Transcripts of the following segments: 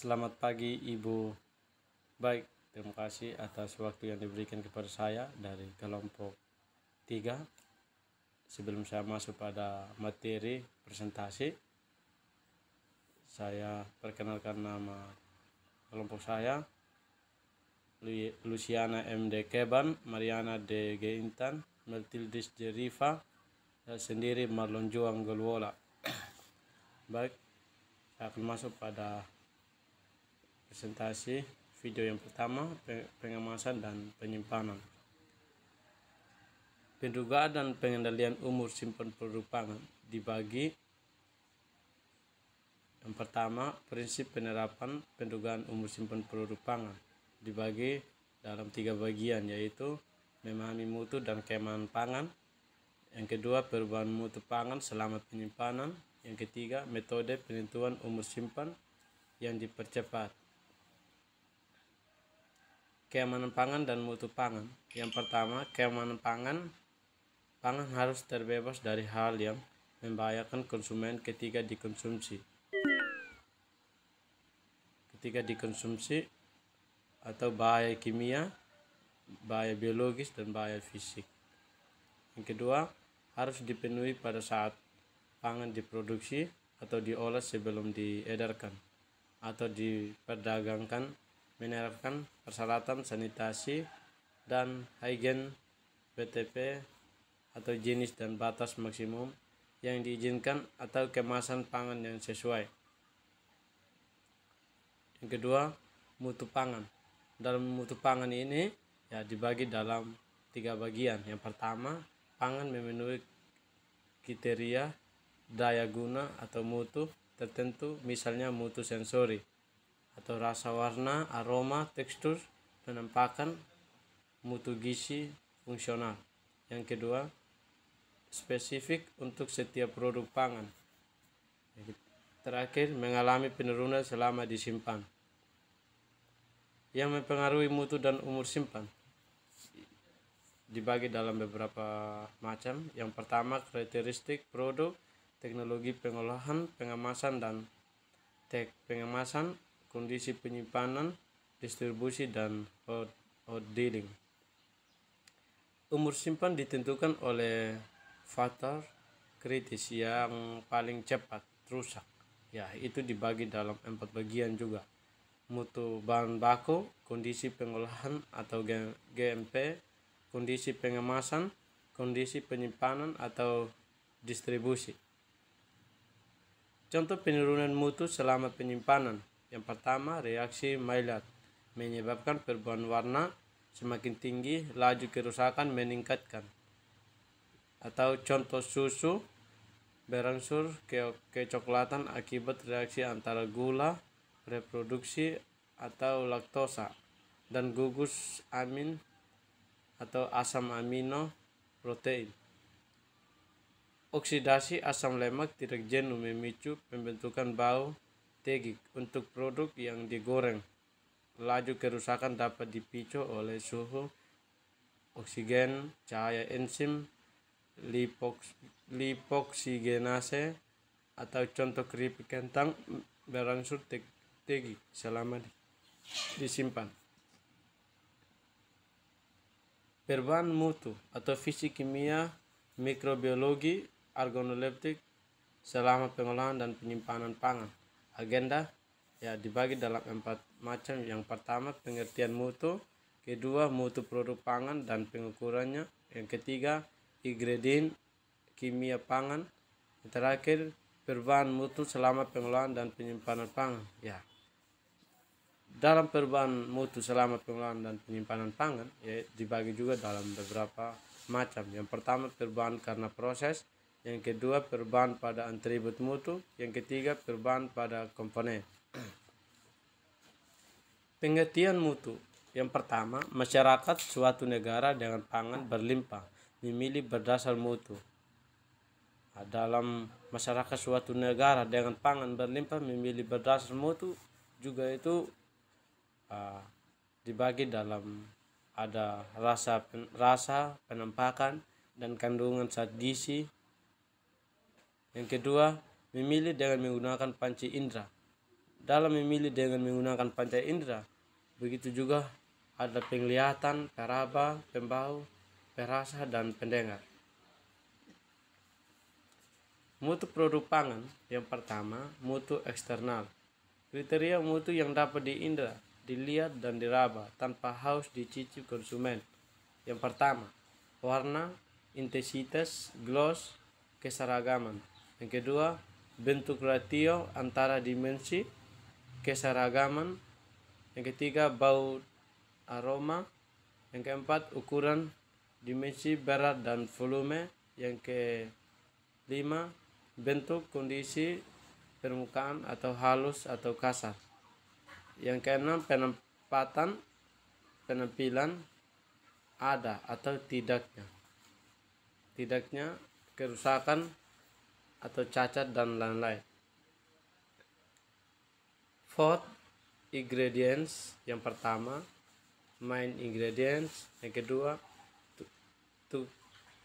Selamat pagi Ibu. Baik, terima kasih atas waktu yang diberikan kepada saya dari kelompok 3. Sebelum saya masuk pada materi presentasi, saya perkenalkan nama kelompok saya, Luciana M.D. Keban, Mariana D. Geintan, Meltildis Jerifa, dan sendiri Marlon Joang Golwola. Baik, saya akan masuk pada presentasi video yang pertama, pengemasan dan penyimpanan. Pendugaan dan pengendalian umur simpan produk pangan dibagi. Yang pertama, prinsip penerapan pendugaan umur simpan produk pangan dibagi dalam 3 bagian, yaitu memahami mutu dan keamanan pangan. Yang kedua, perubahan mutu pangan selama penyimpanan. Yang ketiga, metode penentuan umur simpan yang dipercepat. Keamanan pangan dan mutu pangan. Yang pertama, keamanan pangan. Pangan harus terbebas dari hal yang membahayakan konsumen ketika dikonsumsi. Atau bahaya kimia, bahaya biologis, dan bahaya fisik. Yang kedua, harus dipenuhi pada saat pangan diproduksi atau diolah sebelum diedarkan atau diperdagangkan, menerapkan persyaratan sanitasi dan higien BTP atau jenis dan batas maksimum yang diizinkan atau kemasan pangan yang sesuai. Yang kedua, mutu pangan. Dalam mutu pangan ini dibagi dalam 3 bagian. Yang pertama, pangan memenuhi kriteria daya guna atau mutu tertentu, misalnya mutu sensori atau rasa, warna, aroma, tekstur, penampakan, mutu gizi, fungsional. Yang kedua, spesifik untuk setiap produk pangan. Terakhir, mengalami penurunan selama disimpan. Yang mempengaruhi mutu dan umur simpan dibagi dalam beberapa macam. Yang pertama, karakteristik produk, teknologi pengolahan, pengemasan dan pengemasan, kondisi penyimpanan, distribusi, dan outdealing. Umur simpan ditentukan oleh faktor kritis yang paling cepat rusak. Itu dibagi dalam 4 bagian juga. Mutu bahan baku, kondisi pengolahan atau GMP, kondisi pengemasan, kondisi penyimpanan atau distribusi. Contoh penurunan mutu selama penyimpanan. Yang pertama, reaksi Maillard menyebabkan perubahan warna semakin tinggi, laju kerusakan meningkatkan. Atau contoh susu berangsur kecoklatan akibat reaksi antara gula reproduksi atau laktosa dan gugus amin atau asam amino protein. Oksidasi asam lemak tidak jenuh memicu pembentukan bau tegik untuk produk yang digoreng. Laju kerusakan dapat dipicu oleh suhu, oksigen, cahaya enzim, lipoksigenase, atau contoh keripik kentang berangsur tegik selama disimpan. Perubahan mutu atau fisik kimia, mikrobiologi, organoleptik selama pengolahan dan penyimpanan pangan. Agenda dibagi dalam 4 macam. Yang pertama, pengertian mutu. Kedua, mutu produk pangan dan pengukurannya. Yang ketiga, ingredient kimia pangan. Yang terakhir, perubahan mutu selama pengolahan dan penyimpanan pangan. Dalam perubahan mutu selama pengolahan dan penyimpanan pangan dibagi juga dalam beberapa macam. Yang pertama, perubahan karena proses. Yang kedua, perubahan pada atribut mutu. Yang ketiga, perubahan pada komponen. Pengertian mutu. Yang pertama, masyarakat suatu negara dengan pangan berlimpah memilih berdasar mutu. Dalam masyarakat suatu negara dengan pangan berlimpah memilih berdasar mutu juga itu dibagi dalam ada rasa, penampakan, dan kandungan zat gizi. Yang kedua, memilih dengan menggunakan panci indera. dalam memilih dengan menggunakan panca indera. Begitu juga ada penglihatan, peraba, pembau, perasa, dan pendengar. Mutu produk pangan yang pertama, mutu eksternal. Kriteria mutu yang dapat diindra, dilihat dan diraba tanpa harus dicicip konsumen. Yang pertama, warna, intensitas, gloss, keseragaman. Yang kedua, bentuk ratio antara dimensi, keseragaman. Yang ketiga, bau, aroma. Yang keempat, ukuran, dimensi, berat, dan volume. Yang kelima, bentuk, kondisi, permukaan atau halus atau kasar. Yang keenam, penampilan ada atau tidaknya kerusakan atau cacat dan lain-lain. Fourth, ingredients. Yang pertama, main ingredients. Yang kedua,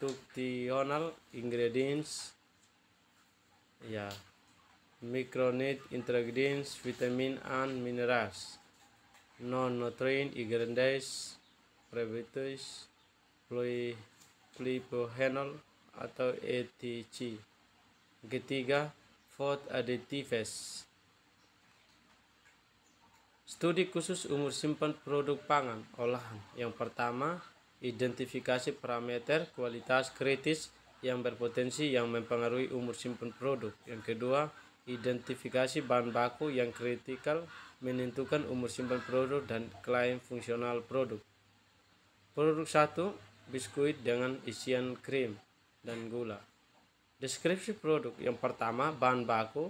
nutritional ingredients, ya, micronutrients, vitamin and minerals, non-nutrient ingredients, prebiotics, polyphenol atau ETC. Ketiga, food additives. Studi khusus umur simpan produk pangan olahan. Yang pertama, identifikasi parameter kualitas kritis yang berpotensi yang mempengaruhi umur simpan produk. Yang kedua, identifikasi bahan baku yang kritikal menentukan umur simpan produk dan klaim fungsional produk. Produk 1, biskuit dengan isian krim dan gula. Deskripsi produk. Yang pertama, bahan baku,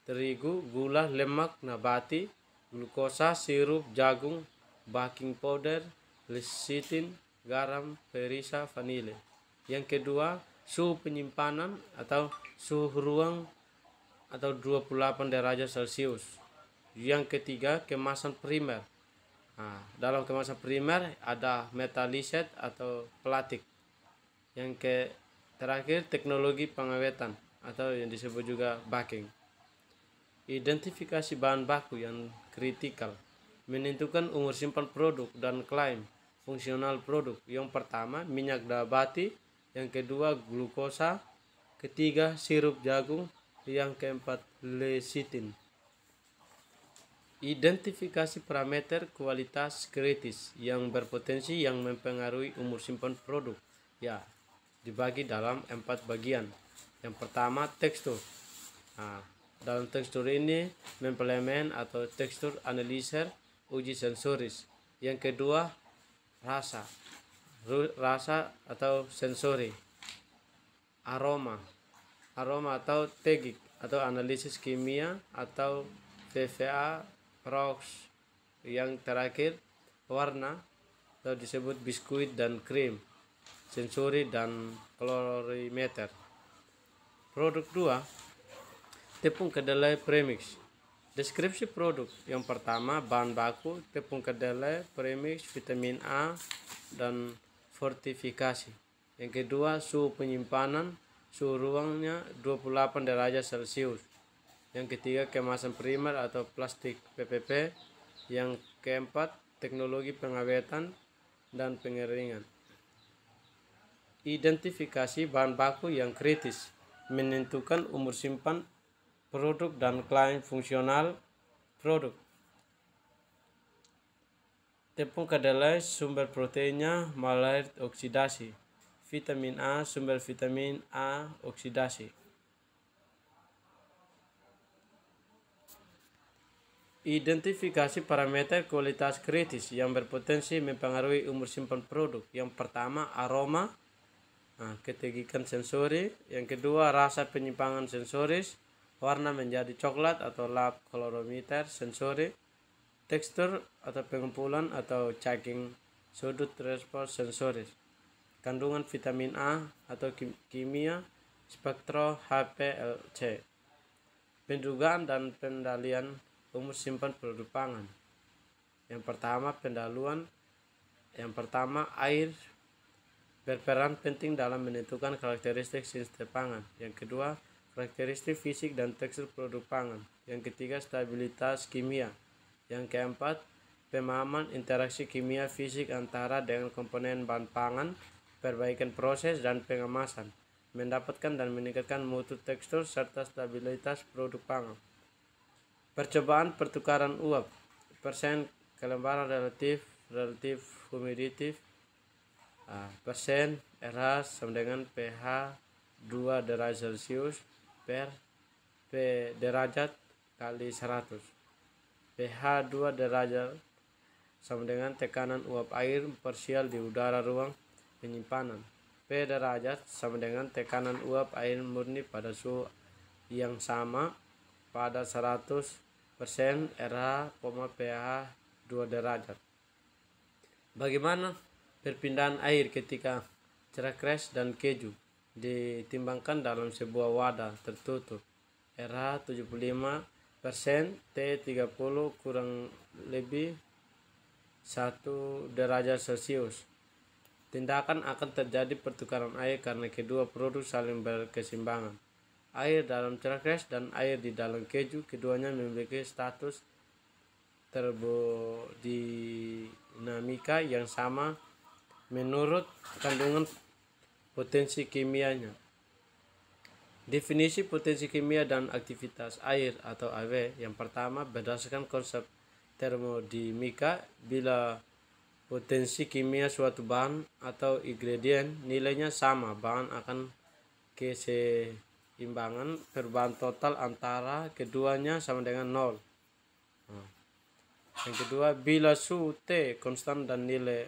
terigu, gula, lemak nabati, glukosa, sirup, jagung, baking powder, lecithin, garam, perisa, vanile. Yang kedua, suhu penyimpanan atau suhu ruang atau 28 derajat Celcius. Yang ketiga, kemasan primer. Dalam kemasan primer ada metaliset atau plastik. Yang terakhir, teknologi pengawetan atau yang disebut juga baking. Identifikasi bahan baku yang kritikal menentukan umur simpan produk dan klaim fungsional produk. Yang pertama, minyak nabati. Yang kedua, glukosa. Ketiga, sirup jagung. Yang keempat, lecithin. Identifikasi parameter kualitas kritis yang berpotensi yang mempengaruhi umur simpan produk, ya, dibagi dalam 4 bagian. Yang pertama, tekstur. Dalam tekstur ini mempelemen atau tekstur analiser uji sensoris. Yang kedua, rasa atau sensori. Aroma atau tegik atau analisis kimia atau VVA prox. Yang terakhir, warna atau disebut biskuit dan krim, sensori dan kolorimeter. Produk 2, tepung kedelai premix. Deskripsi produk. Yang pertama, bahan baku, tepung kedelai premix, vitamin A dan fortifikasi. Yang kedua, suhu penyimpanan, suhu ruangnya 28 derajat Celcius. Yang ketiga, kemasan primer atau plastik PPP. Yang keempat, teknologi pengawetan dan pengeringan. Identifikasi bahan baku yang kritis menentukan umur simpan produk dan klaim fungsional produk. Tepung kedelai sumber proteinnya malairit oksidasi. Vitamin A sumber vitamin A oksidasi. Identifikasi parameter kualitas kritis yang berpotensi mempengaruhi umur simpan produk. Yang pertama, aroma, ketegikan sensori. Yang kedua, rasa penyimpangan sensoris, warna menjadi coklat atau lab kolorimeter sensori. Tekstur atau pengumpulan atau checking sudut respons sensoris. Kandungan vitamin A atau kimia spektro HPLC. Pendugaan dan pendalian umur simpan produk pangan. Yang pertama, air berperan penting dalam menentukan karakteristik sistem pangan. Yang kedua, karakteristik fisik dan tekstur produk pangan. Yang ketiga, stabilitas kimia. Yang keempat, pemahaman interaksi kimia fisik antara dengan komponen bahan pangan, perbaikan proses dan pengemasan, mendapatkan dan meningkatkan mutu, tekstur, serta stabilitas produk pangan. Percobaan pertukaran uap, persen kelembaran relatif humidity, persen RH sama dengan pH 2 derajat Celcius per P derajat kali 100. pH 2 derajat sama dengan tekanan uap air parsial di udara ruang penyimpanan. P derajat sama dengan tekanan uap air murni pada suhu yang sama pada 100% RH, pH 2 derajat. Bagaimana perpindahan air ketika cerakres dan keju ditimbangkan dalam sebuah wadah tertutup? RH 75%, T 30 kurang lebih 1 derajat Celcius. Tindakan akan terjadi pertukaran air karena kedua produk saling berkeseimbangan. Air dalam cerakres dan air di dalam keju, keduanya memiliki status termodinamika yang sama menurut kandungan potensi kimianya. Definisi potensi kimia dan aktivitas air atau AW. Yang pertama, berdasarkan konsep termodinamika, bila potensi kimia suatu bahan atau ingredient nilainya sama, bahan akan keseimbangan perubahan total antara keduanya sama dengan 0. Yang kedua, bila suhu T konstan dan nilai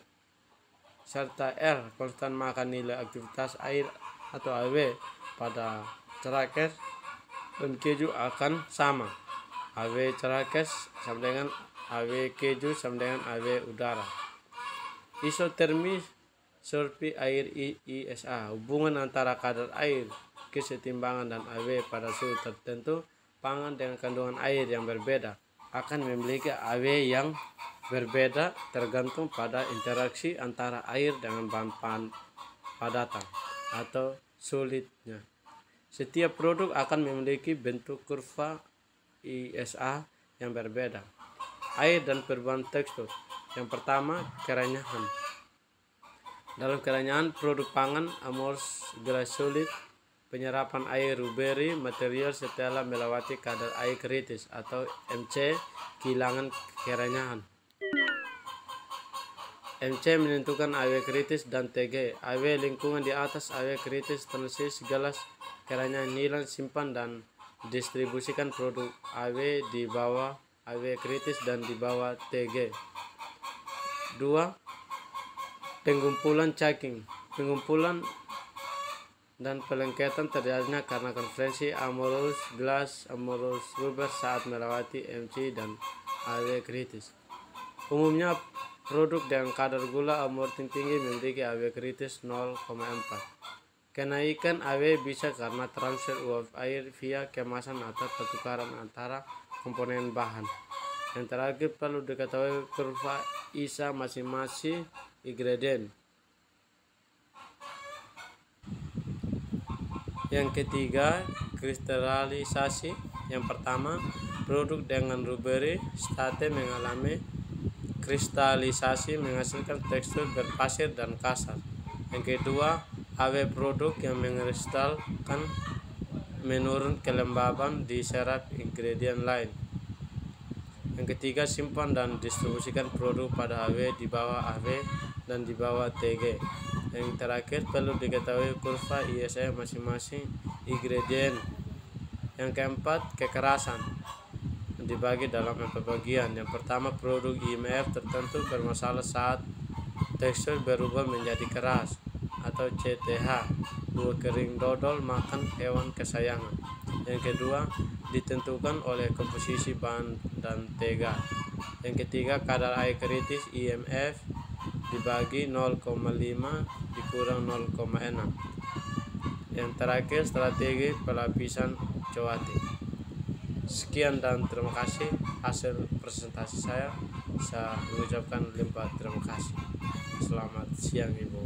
serta R konstan, maka nilai aktivitas air atau AW pada cerakes dan keju akan sama. AW cerakes sama dengan AW keju sama dengan AW udara. Isotermi seperti air ISA, hubungan antara kadar air, kesetimbangan dan AW pada suhu tertentu. Pangan dengan kandungan air yang berbeda akan memiliki AW yang berbeda tergantung pada interaksi antara air dengan bahan padatan atau sulitnya. Setiap produk akan memiliki bentuk kurva ISA yang berbeda. Air dan perubahan tekstur. Yang pertama, kerenyahan. Dalam kerenyahan produk pangan, amorphous glass solid, penyerapan air ruberi material setelah melewati kadar air kritis atau MC, kehilangan kerenyahan. MC menentukan AW kritis dan TG. AW lingkungan di atas AW kritis, transisi gelas kerenyahan hilang, simpan dan distribusikan produk AW di bawah AW kritis dan di bawah TG. 2. Pengumpulan caking. Pengumpulan dan pelengketan terjadinya karena konferensi amorphous glass amorphous rubber saat melewati MC dan AW kritis. Umumnya produk dengan kadar gula amortin tinggi memiliki AW kritis 0,4. Kenaikan AW bisa karena transfer uap air via kemasan atau pertukaran antara komponen bahan. Yang terakhir, perlu diketahui kurva ISA masing-masing ingredient. Yang ketiga, kristalisasi. Yang pertama, produk dengan ruberi state mengalami kristalisasi menghasilkan tekstur berpasir dan kasar. Yang kedua, AW produk yang mengkristalkan menurun kelembaban diserap ingredient lain. Yang ketiga, simpan dan distribusikan produk pada AW di bawah AW dan di bawah TG. Yang terakhir, perlu diketahui kurva ISA masing-masing ingredient. Yang keempat, kekerasan dibagi dalam 4 bagian. Yang pertama, produk IMF tertentu bermasalah saat tekstur berubah menjadi keras atau CTH, buah kering dodol makan hewan kesayangan. Yang kedua, ditentukan oleh komposisi bahan dan TG. Yang ketiga, kadar air kritis IMF dibagi 0,5 dikurang 0,6. Yang terakhir, strategi pelapisan coating. Sekian dan terima kasih hasil presentasi saya. Saya mengucapkan limpah terima kasih. Selamat siang Ibu.